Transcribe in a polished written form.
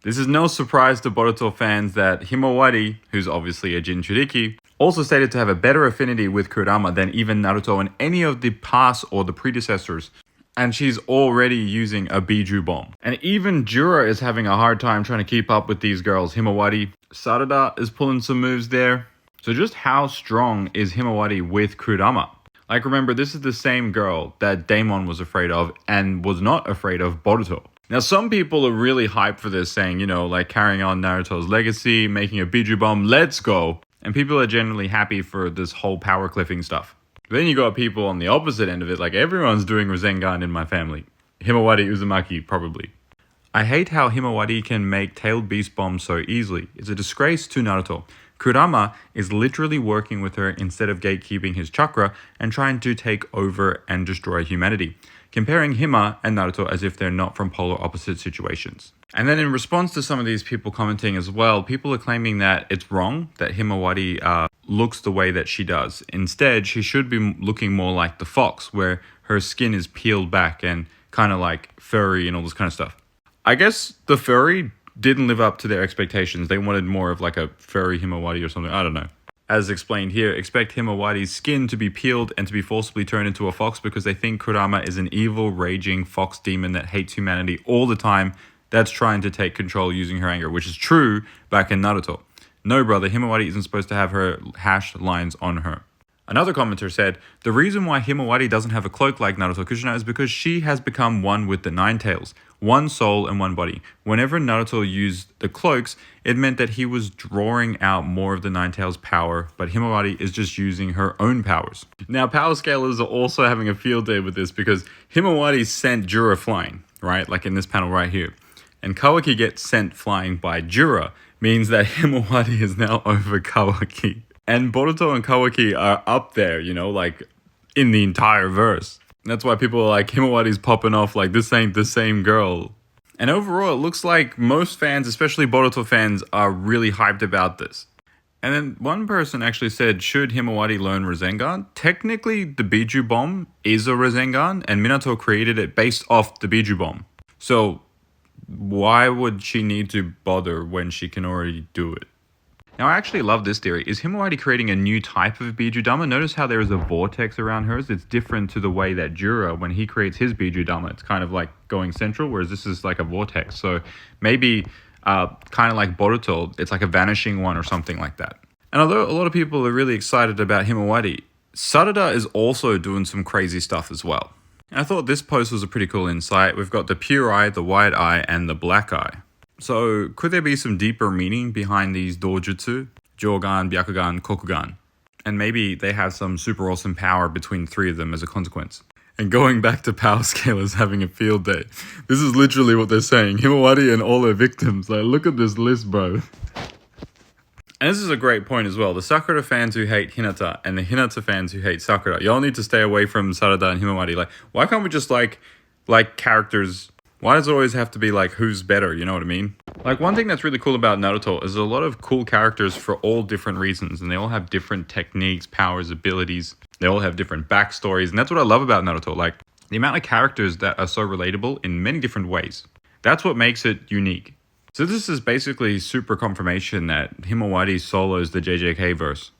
This is no surprise to Boruto fans that Himawari, who's obviously a Jinchuriki, also stated to have a better affinity with Kurama than even Naruto and any of the past or the predecessors. And she's already using a Biju bomb. And even Jura is having a hard time trying to keep up with these girls. Himawari, Sarada is pulling some moves there. So just how strong is Himawari with Kurama? Like, remember, this is the same girl that Daemon was afraid of and was not afraid of Boruto. Now, some people are really hyped for this, saying, like carrying on Naruto's legacy, making a Biju bomb, let's go. And people are generally happy for this whole power cliffing stuff. But then you got people on the opposite end of it, like everyone's doing Rasengan in my family. Himawari Uzumaki, probably. I hate how Himawari can make tailed beast bombs so easily. It's a disgrace to Naruto. Kurama is literally working with her instead of gatekeeping his chakra and trying to take over and destroy humanity, comparing Hima and Naruto as if they're not from polar opposite situations. And then in response to some of these people commenting as well, people are claiming that it's wrong that Himawari looks the way that she does. Instead, she should be looking more like the fox, where her skin is peeled back and kind of like furry and all this kind of stuff. I guess the furry didn't live up to their expectations. They wanted more of like a furry Himawari or something. I don't know. As explained here, expect Himawari's skin to be peeled and to be forcibly turned into a fox because they think Kurama is an evil, raging fox demon that hates humanity all the time, that's trying to take control using her anger, which is true back in Naruto. No, brother, Himawari isn't supposed to have her hashed lines on her. Another commenter said, the reason why Himawari doesn't have a cloak like Naruto Kushina is because she has become one with the Nine Tails, one soul and one body. Whenever Naruto used the cloaks, it meant that he was drawing out more of the Nine Tails' power, but Himawari is just using her own powers. Now, power scalers are also having a field day with this because Himawari sent Jura flying, right? Like in this panel right here. And Kawaki gets sent flying by Jura, means that Himawari is now over Kawaki. And Boruto and Kawaki are up there, like in the entire verse. And that's why people are like, Himawari's popping off like this ain't the same girl. And overall, it looks like most fans, especially Boruto fans, are really hyped about this. And then one person actually said, should Himawari learn Rasengan? Technically, the Biju bomb is a Rasengan, and Minato created it based off the Biju bomb. So why would she need to bother when she can already do it? Now, I actually love this theory. Is Himawari creating a new type of Biju Dama? Notice how there is a vortex around hers. It's different to the way that Jura, when he creates his Biju Dama, it's kind of like going central, whereas this is like a vortex. So maybe kind of like Boruto, it's like a vanishing one or something like that. And although a lot of people are really excited about Himawari, Sarada is also doing some crazy stuff as well. And I thought this post was a pretty cool insight. We've got the pure eye, the white eye, and the black eye. So could there be some deeper meaning behind these dojutsu? Jogan, Byakugan, Kokugan. And maybe they have some super awesome power between three of them as a consequence. And going back to power scalers having a field day. This is literally what they're saying. Himawari and all her victims. Like, look at this list, bro. And this is a great point as well. The Sakura fans who hate Hinata and the Hinata fans who hate Sakura. Y'all need to stay away from Sarada and Himawari. Like, why can't we just like characters? Why does it always have to be like who's better, you know what I mean? Like, one thing that's really cool about Naruto is a lot of cool characters for all different reasons, and they all have different techniques, powers, abilities. They all have different backstories, and that's what I love about Naruto. Like, the amount of characters that are so relatable in many different ways. That's what makes it unique. So this is basically super confirmation that Himawari solos the JJK verse.